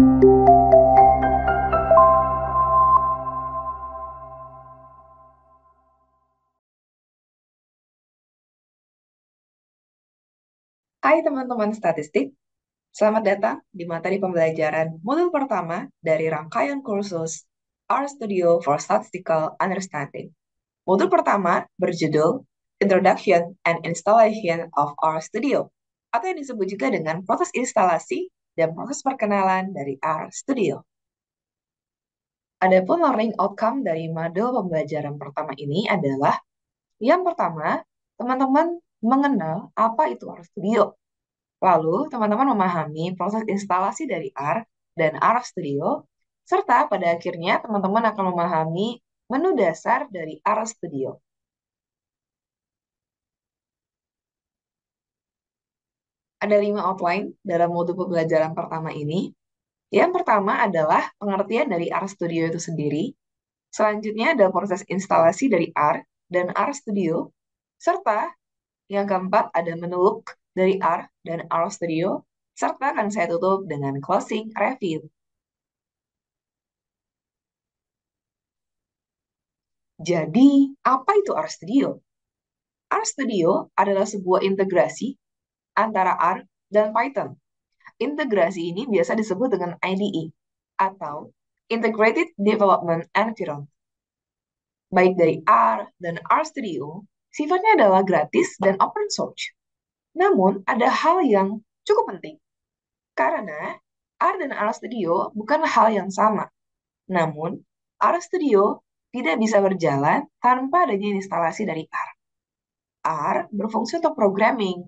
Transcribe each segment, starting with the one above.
Hai teman-teman statistik, selamat datang di materi pembelajaran modul pertama dari rangkaian kursus RStudio for Statistical Understanding. Modul pertama berjudul Introduction and Installation of RStudio, atau yang disebut juga dengan proses instalasi dan proses perkenalan dari RStudio. Adapun learning outcome dari modul pembelajaran pertama ini adalah yang pertama, teman-teman mengenal apa itu RStudio. Lalu, teman-teman memahami proses instalasi dari R dan RStudio, serta pada akhirnya teman-teman akan memahami menu dasar dari RStudio. Ada 5 outline dalam modul pembelajaran pertama ini. Yang pertama adalah pengertian dari RStudio itu sendiri. Selanjutnya ada proses instalasi dari R dan RStudio, serta yang keempat ada menu look dari R dan RStudio, serta akan saya tutup dengan closing review. Jadi, apa itu RStudio? RStudio adalah sebuah integrasi antara R dan Python. Integrasi ini biasa disebut dengan IDE atau Integrated Development Environment. Baik dari R dan RStudio, sifatnya adalah gratis dan open source. Namun, ada hal yang cukup penting, karena R dan RStudio bukan hal yang sama. Namun, RStudio tidak bisa berjalan tanpa adanya instalasi dari R. R berfungsi untuk programming,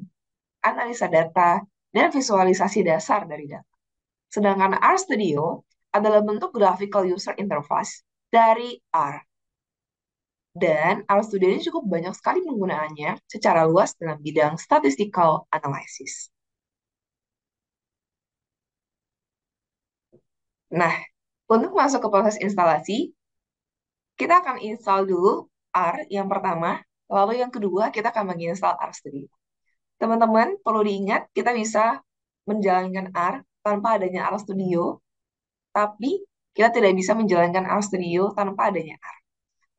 analisa data, dan visualisasi dasar dari data. Sedangkan RStudio adalah bentuk graphical user interface dari R. Dan RStudio ini cukup banyak sekali penggunaannya secara luas dalam bidang statistical analysis. Nah, untuk masuk ke proses instalasi, kita akan install dulu R yang pertama, lalu yang kedua kita akan menginstal RStudio. Teman-teman, perlu diingat kita bisa menjalankan R tanpa adanya RStudio, tapi kita tidak bisa menjalankan RStudio tanpa adanya R.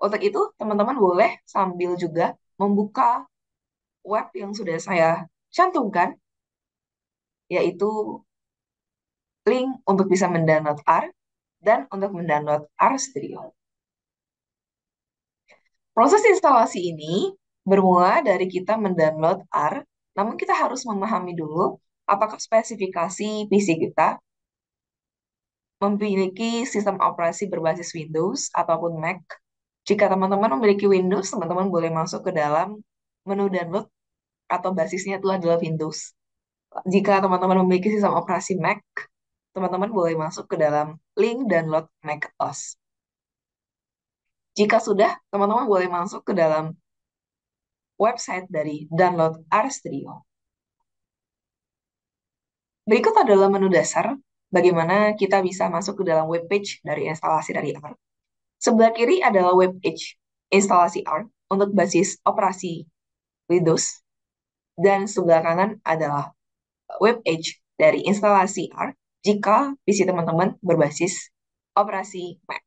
Untuk itu, teman-teman boleh sambil juga membuka web yang sudah saya cantumkan, yaitu link untuk bisa mendownload R dan untuk mendownload RStudio. Proses instalasi ini bermula dari kita mendownload R, namun kita harus memahami dulu apakah spesifikasi PC kita memiliki sistem operasi berbasis Windows ataupun Mac. Jika teman-teman memiliki Windows, teman-teman boleh masuk ke dalam menu download atau basisnya itu adalah Windows. Jika teman-teman memiliki sistem operasi Mac, teman-teman boleh masuk ke dalam link download Mac OS. Jika sudah, teman-teman boleh masuk ke dalam website dari download RStudio. Berikut adalah menu dasar bagaimana kita bisa masuk ke dalam web page dari instalasi dari R. Sebelah kiri adalah web page instalasi R untuk basis operasi Windows, dan sebelah kanan adalah web page dari instalasi R jika PC teman-teman berbasis operasi Mac.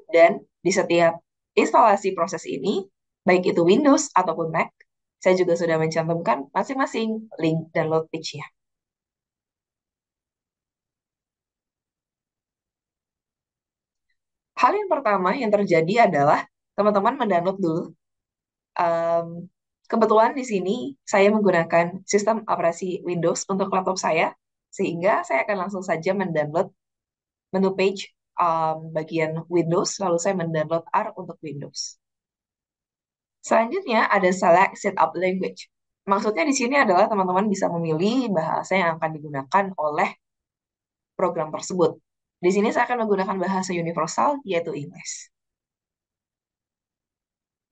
Dan di setiap instalasi proses ini, baik itu Windows ataupun Mac, saya juga sudah mencantumkan masing-masing link download page-nya. Hal yang pertama yang terjadi adalah teman-teman mendownload dulu. Um, Kebetulan di sini saya menggunakan sistem operasi Windows untuk laptop saya, sehingga saya akan langsung saja mendownload menu page bagian Windows, lalu saya mendownload R untuk Windows. Selanjutnya ada select setup language. Maksudnya di sini adalah teman-teman bisa memilih bahasa yang akan digunakan oleh program tersebut. Di sini saya akan menggunakan bahasa universal, yaitu English.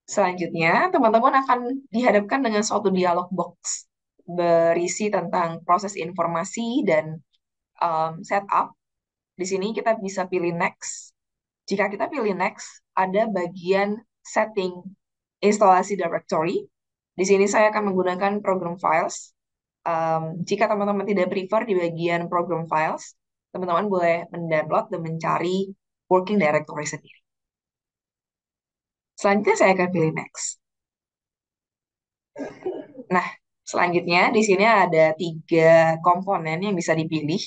Selanjutnya, teman-teman akan dihadapkan dengan suatu dialog box berisi tentang proses informasi dan setup. Di sini kita bisa pilih next. Jika kita pilih next, ada bagian setting instalasi directory. Di sini saya akan menggunakan program files. Jika teman-teman tidak prefer di bagian program files, teman-teman boleh mendownload dan mencari working directory sendiri. Selanjutnya saya akan pilih next. Nah, selanjutnya di sini ada 3 komponen yang bisa dipilih.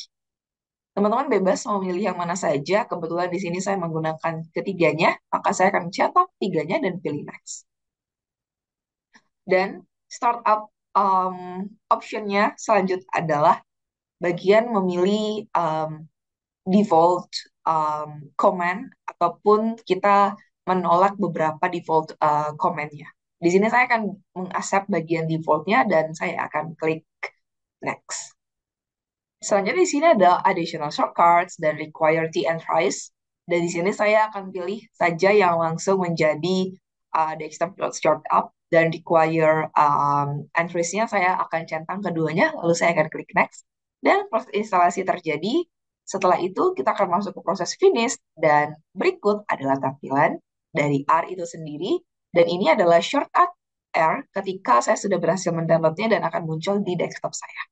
Teman-teman bebas mau milih yang mana saja. Kebetulan di sini saya menggunakan ketiganya, maka saya akan cetak tiganya dan pilih next. Dan startup optionnya selanjutnya adalah bagian memilih default command ataupun kita menolak beberapa default command-nya. Di sini saya akan mengaccept bagian defaultnya dan saya akan klik next. Selanjutnya di sini ada additional shortcuts dan require T and tries. Dan di sini saya akan pilih saja yang langsung menjadi desktop startup dan require entries-nya saya akan centang keduanya, lalu saya akan klik next. Dan proses instalasi terjadi. Setelah itu kita akan masuk ke proses finish dan berikut adalah tampilan dari R itu sendiri. Dan ini adalah shortcut R ketika saya sudah berhasil mendownloadnya dan akan muncul di desktop saya.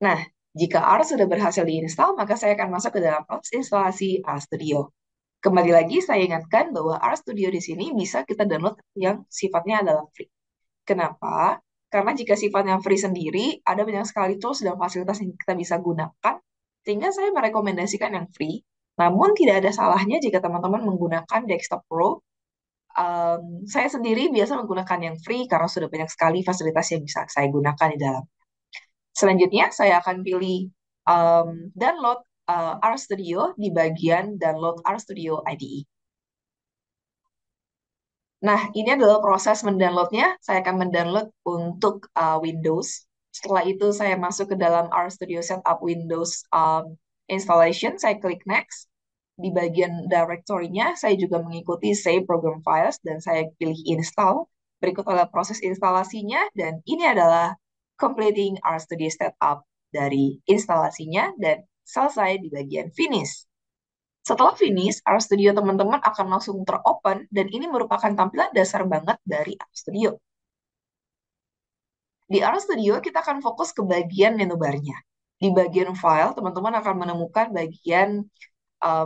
Nah, jika R sudah berhasil diinstal, maka saya akan masuk ke dalam proses instalasi RStudio. Kembali lagi, saya ingatkan bahwa RStudio di sini bisa kita download yang sifatnya adalah free. Kenapa? Karena jika sifatnya free sendiri, ada banyak sekali tools dan fasilitas yang kita bisa gunakan, sehingga saya merekomendasikan yang free. Namun tidak ada salahnya jika teman-teman menggunakan Desktop Pro. Saya sendiri biasa menggunakan yang free karena sudah banyak sekali fasilitas yang bisa saya gunakan di dalam. Selanjutnya, saya akan pilih download RStudio di bagian download RStudio IDE. Nah, ini adalah proses mendownloadnya. Saya akan mendownload untuk Windows. Setelah itu, saya masuk ke dalam RStudio Setup Windows Installation. Saya klik Next. Di bagian directory-nya, saya juga mengikuti Save Program Files, dan saya pilih Install. Berikut adalah proses instalasinya, dan ini adalah completing RStudio Setup dari instalasinya, dan selesai di bagian Finish. Setelah finish, RStudio teman-teman akan langsung teropen dan ini merupakan tampilan dasar banget dari RStudio. Di RStudio kita akan fokus ke bagian menu barnya. Di bagian file, teman-teman akan menemukan bagian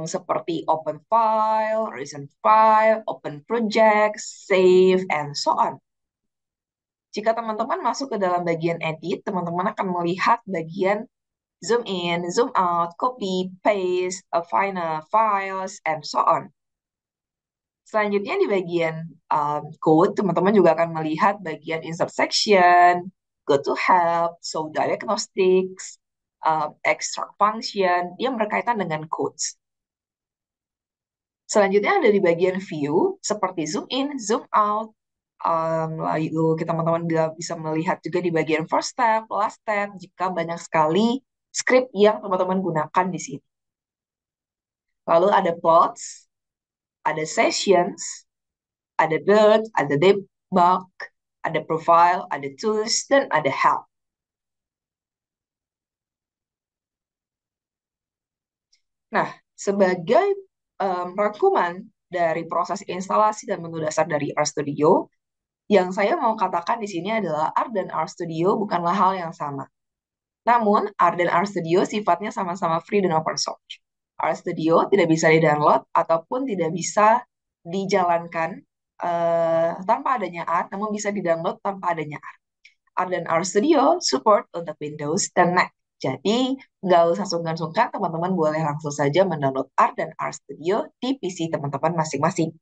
seperti open file, recent file, open project, save, and so on. Jika teman-teman masuk ke dalam bagian edit, teman-teman akan melihat bagian zoom in, zoom out, copy, paste, final files, and so on. Selanjutnya di bagian code, teman-teman juga akan melihat bagian insert section, go to help, show diagnostics, extract function, yang berkaitan dengan codes. Selanjutnya ada di bagian view, seperti zoom in, zoom out, lalu teman-teman bisa melihat juga di bagian first step, last step, jika banyak sekali script yang teman-teman gunakan di sini. Lalu ada plots, ada sessions, ada build, ada debug, ada profile, ada tools, dan ada help. Nah, sebagai rangkuman dari proses instalasi dan menu dasar dari RStudio, yang saya mau katakan di sini adalah R dan RStudio bukanlah hal yang sama. Namun, R dan RStudio sifatnya sama-sama free dan open source. RStudio tidak bisa di-download ataupun tidak bisa dijalankan tanpa adanya R, namun bisa di-download tanpa adanya R. R dan RStudio support untuk Windows dan Mac. Jadi, nggak usah sungkan-sungkan, teman-teman boleh langsung saja mendownload R dan RStudio di PC teman-teman masing-masing.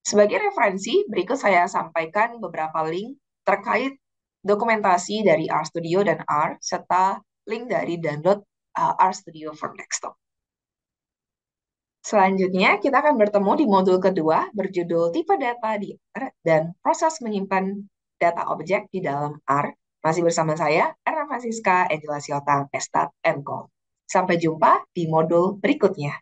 Sebagai referensi, berikut saya sampaikan beberapa link terkait dokumentasi dari RStudio dan R, serta link dari download RStudio for Desktop. Selanjutnya, kita akan bertemu di modul kedua berjudul tipe data di R dan proses menyimpan data objek di dalam R. Masih bersama saya, Erna Francisca, Angela Siotang, Estat, and Gold. Sampai jumpa di modul berikutnya.